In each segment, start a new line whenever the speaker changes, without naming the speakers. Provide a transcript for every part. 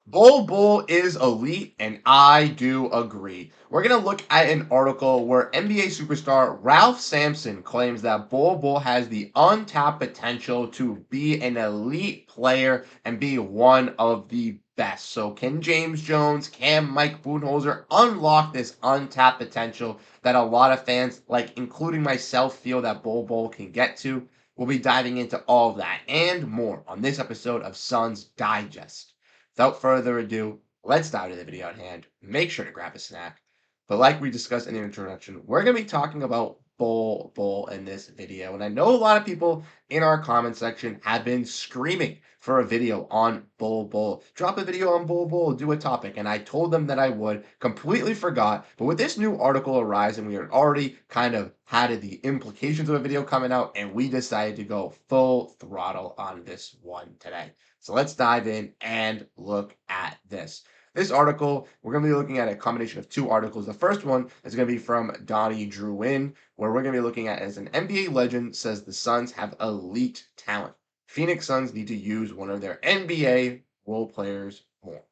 Bol Bol is elite, and I do agree. We're going to look at an article where NBA superstar Ralph Sampson claims that Bol Bol has the untapped potential to be an elite player and be one of the best. So, can James Jones, can Mike Budenholzer unlock this untapped potential that a lot of fans, like including myself, feel that Bol Bol can get to? We'll be diving into all of that and more on this episode of Suns Digest. Without further ado, let's dive into the video at hand. Make sure to grab a snack. But like we discussed in the introduction, we're going to be talking about Bol Bol in this video. And I know a lot of people in our comment section have been screaming for a video on Bol Bol. Drop a video on Bol Bol, do a topic. And I told them that I would, completely forgot. But with this new article arising, we had already kind of had the implications of a video coming out, and we decided to go full throttle on this one today. So let's dive in and look at this. This article, we're going to be looking at a combination of two articles. The first one is going to be from Donnie Druin, where we're going to be looking at as an NBA legend says the Suns have elite talent. Phoenix Suns need to use one of their NBA role players more.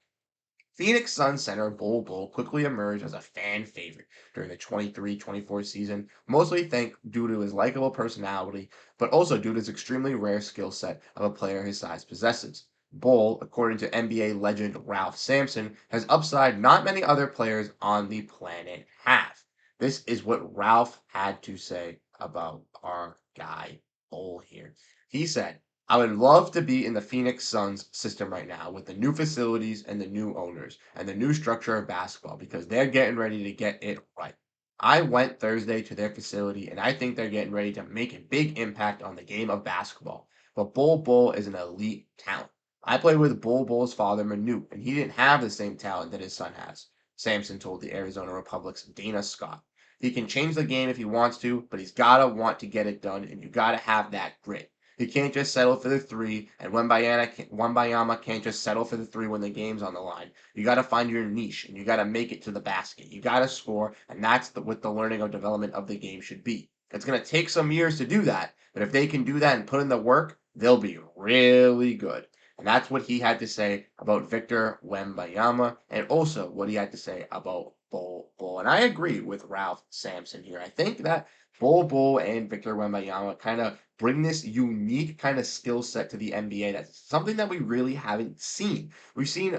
Phoenix Suns center Bol Bol quickly emerged as a fan favorite during the 23-24 season, mostly due to his likable personality, but also due to his extremely rare skill set of a player his size possesses. Bol, according to NBA legend Ralph Sampson, has upside not many other players on the planet have. This is what Ralph had to say about our guy Bol here. He said, I would love to be in the Phoenix Suns system right now with the new facilities and the new owners and the new structure of basketball because they're getting ready to get it right. I went Thursday to their facility and I think they're getting ready to make a big impact on the game of basketball. But Bol Bol is an elite talent. I played with Bol Bol's father, Manute, and he didn't have the same talent that his son has, Sampson told the Arizona Republic's Dana Scott. He can change the game if he wants to, but he's got to want to get it done, and you got to have that grit. You can't just settle for the three, and Wembayama can't just settle for the three when the game's on the line. You got to find your niche, and you got to make it to the basket. You got to score, and that's what the learning or development of the game should be. It's going to take some years to do that, but if they can do that and put in the work, they'll be really good. And that's what he had to say about Victor Wembayama, and also what he had to say about Bol Bol. And I agree with Ralph Sampson here. I think that Bol Bol and Victor Wembanyama kind of bring this unique kind of skill set to the NBA. That's something that we really haven't seen. We've seen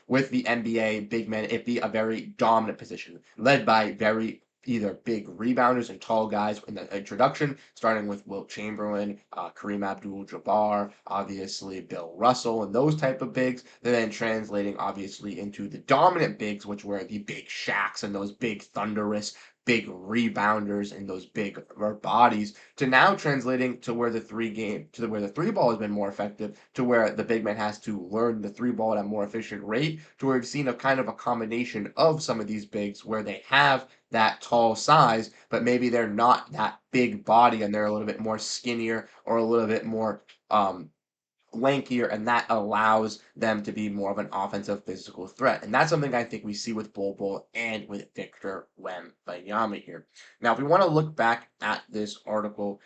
with the NBA big men, it be a very dominant position, led by very either big rebounders and tall guys in the introduction, starting with Wilt Chamberlain, Kareem Abdul-Jabbar, obviously Bill Russell, and those type of bigs. Then translating obviously into the dominant bigs, which were the big Shaqs and those big thunderous big rebounders and those big bodies to now translating to where where the three ball has been more effective to where the big man has to learn the three ball at a more efficient rate to where we've seen a kind of a combination of some of these bigs where they have that tall size but maybe they're not that big body and they're a little bit more skinnier or a little bit more lankier, and that allows them to be more of an offensive physical threat. And that's something I think we see with Bol Bol and with Victor Wembanyama here. Now, if we want to look back at this article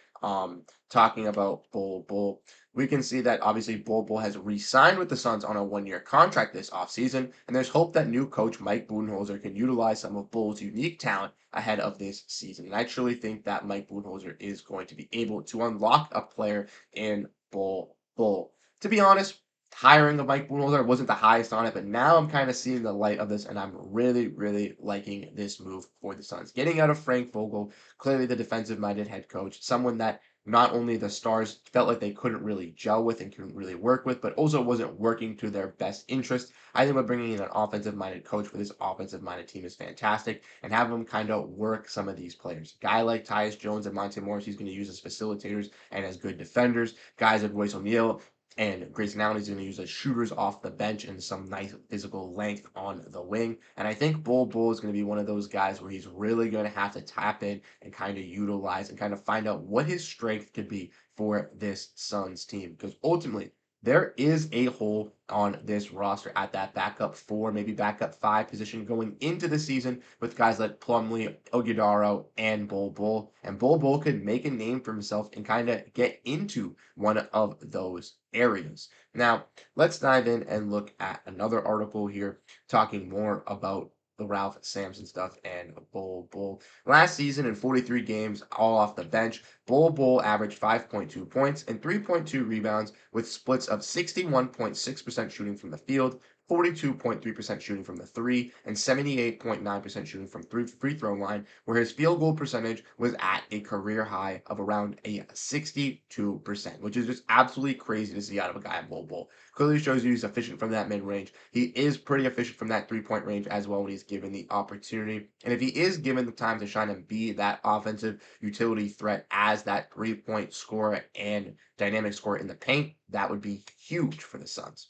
talking about Bol Bol, we can see that obviously Bol Bol has re-signed with the Suns on a one-year contract this offseason, and there's hope that new coach Mike Budenholzer can utilize some of Bol's unique talent ahead of this season. And I truly think that Mike Budenholzer is going to be able to unlock a player in Bol Bol. To be honest, hiring of Mike Budenholzer wasn't the highest on it, but now I'm kind of seeing the light of this, and I'm really, really liking this move for the Suns. Getting out of Frank Vogel, clearly the defensive-minded head coach, someone that not only the Stars felt like they couldn't really gel with and couldn't really work with, but also wasn't working to their best interest. I think by bringing in an offensive-minded coach for this offensive-minded team is fantastic, and have them kind of work some of these players. A guy like Tyus Jones and Monte Morris, he's going to use as facilitators and as good defenders. Guys like Royce O'Neal, and Grayson Allen is going to use as shooters off the bench and some nice physical length on the wing. And I think Bol Bol is going to be one of those guys where he's really going to have to tap in and kind of utilize and kind of find out what his strength could be for this Suns team. Because ultimately, there is a hole on this roster at that backup four, maybe backup five position going into the season with guys like Plumlee, Ogudaro, and Bol Bol. And Bol Bol could make a name for himself and kind of get into one of those areas. Now, let's dive in and look at another article here talking more about the Ralph Sampson stuff and Bol Bol. Last season in 43 games, all off the bench, Bol Bol averaged 5.2 points and 3.2 rebounds with splits of 61.6% shooting from the field, 42.3% shooting from the three, and 78.9% shooting from free throw line, where his field goal percentage was at a career high of around a 62%, which is just absolutely crazy to see out of a guy at Bol Bol. Clearly shows you he's efficient from that mid range. He is pretty efficient from that 3-point range as well when he's given the opportunity. And if he is given the time to shine and be that offensive utility threat as that 3-point scorer and dynamic scorer in the paint, that would be huge for the Suns.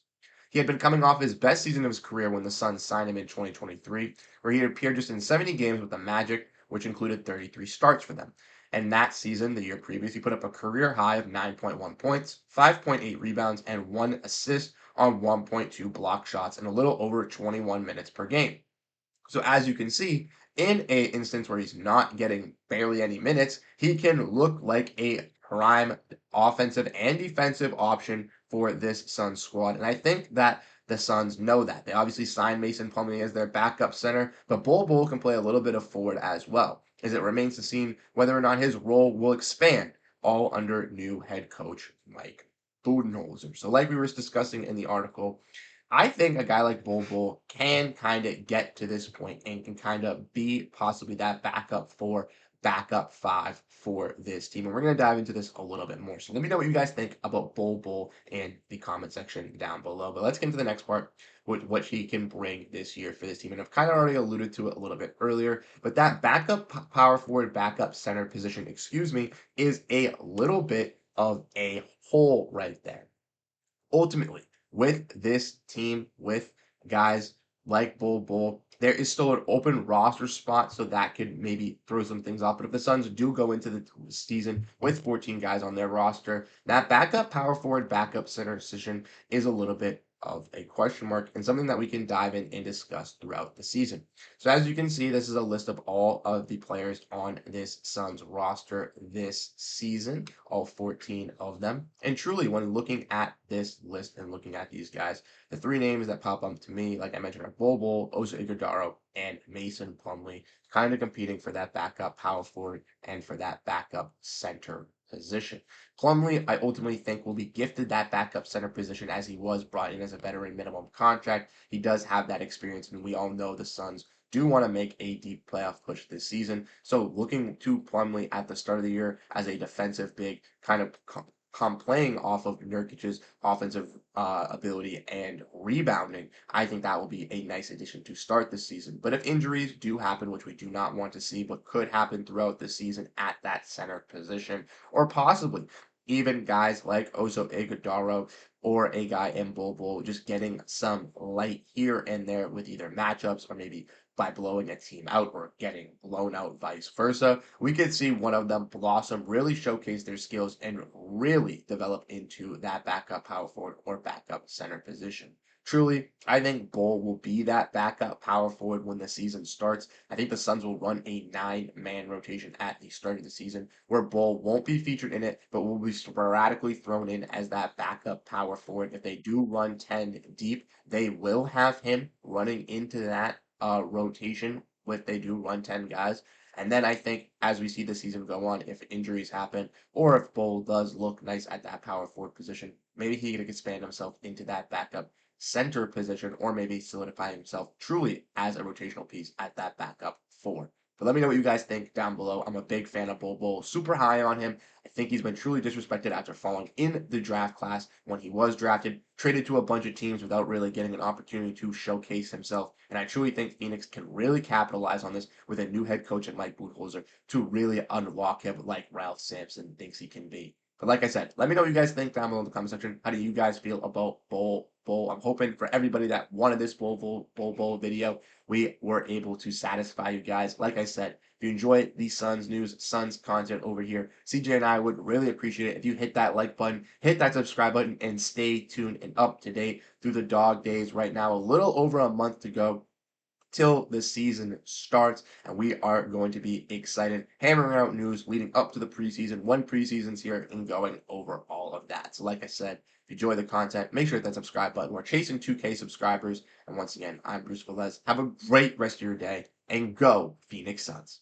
He had been coming off his best season of his career when the Suns signed him in 2023, where he had appeared just in 70 games with the Magic, which included 33 starts for them. And that season, the year previous, he put up a career high of 9.1 points, 5.8 rebounds, and 1 assist on 1.2 block shots in a little over 21 minutes per game. So as you can see, in a instance where he's not getting barely any minutes, he can look like a prime offensive and defensive option for this Suns squad. And I think that the Suns know that. They obviously signed Mason Plumlee as their backup center, but Bol Bol can play a little bit of forward as well, as it remains to be seen whether or not his role will expand, all under new head coach Mike Budenholzer. So like we were discussing in the article, I think a guy like Bol Bol can kind of get to this point and can kind of be possibly that backup four, backup five for this team. And we're going to dive into this a little bit more. So let me know what you guys think about Bol Bol in the comment section down below. But let's get into the next part, what he can bring this year for this team. And I've kind of already alluded to it a little bit earlier, but that backup power forward, backup center position, excuse me, is a little bit of a hole right there. Ultimately, with this team, with guys like Bol Bol, there is still an open roster spot, so that could maybe throw some things off. But if the Suns do go into the season with 14 guys on their roster, that backup power forward, backup center position is a little bit of a question mark and something that we can dive in and discuss throughout the season. So as you can see, this is a list of all of the players on this Suns roster this season, all 14 of them. And truly, when looking at this list and looking at these guys, the three names that pop up to me, like I mentioned, are Bol Bol, Oso Ighodaro, and Mason Plumlee, kind of competing for that backup power forward and for that backup center position. Plumlee, I ultimately think, will be gifted that backup center position as he was brought in as a veteran minimum contract. He does have that experience, and we all know the Suns do want to make a deep playoff push this season. So looking to Plumlee at the start of the year as a defensive big, kind of playing off of Nurkic's offensive ability and rebounding, I think that will be a nice addition to start the season. But if injuries do happen, which we do not want to see, but could happen throughout the season at that center position, or possibly even guys like Oso Ighodaro or a guy in Bol Bol just getting some light here and there with either matchups or maybe by blowing a team out or getting blown out, vice versa. We could see one of them blossom, really showcase their skills, and really develop into that backup power forward or backup center position. Truly, I think Bol will be that backup power forward when the season starts. I think the Suns will run a 9-man rotation at the start of the season, where Bol won't be featured in it, but will be sporadically thrown in as that backup power forward. If they do run 10 deep, they will have him running into that rotation if they do run 10 guys. And then I think as we see the season go on, if injuries happen or if Bol does look nice at that power forward position, maybe he can expand himself into that backup center position or maybe solidify himself truly as a rotational piece at that backup four. But let me know what you guys think down below. I'm a big fan of Bol Bol, super high on him. I think he's been truly disrespected after falling in the draft class when he was drafted, traded to a bunch of teams without really getting an opportunity to showcase himself. And I truly think Phoenix can really capitalize on this with a new head coach and Mike Budenholzer to really unlock him like Ralph Sampson thinks he can be. But like I said, let me know what you guys think down below in the comment section. How do you guys feel about Bol Bol? I'm hoping for everybody that wanted this Bol video, we were able to satisfy you guys. Like I said, if you enjoy the Suns news, Suns content over here, CJ and I would really appreciate it if you hit that like button, hit that subscribe button, and stay tuned and up to date through the dog days. Right now, a little over a month to go till the season starts, and we are going to be excited, hammering out news leading up to the preseason, when preseason's here, and going over all of that. So like I said, if you enjoy the content, make sure to hit that subscribe button. We're chasing 2K subscribers, and once again, I'm Bruce Velez. Have a great rest of your day, and go Phoenix Suns.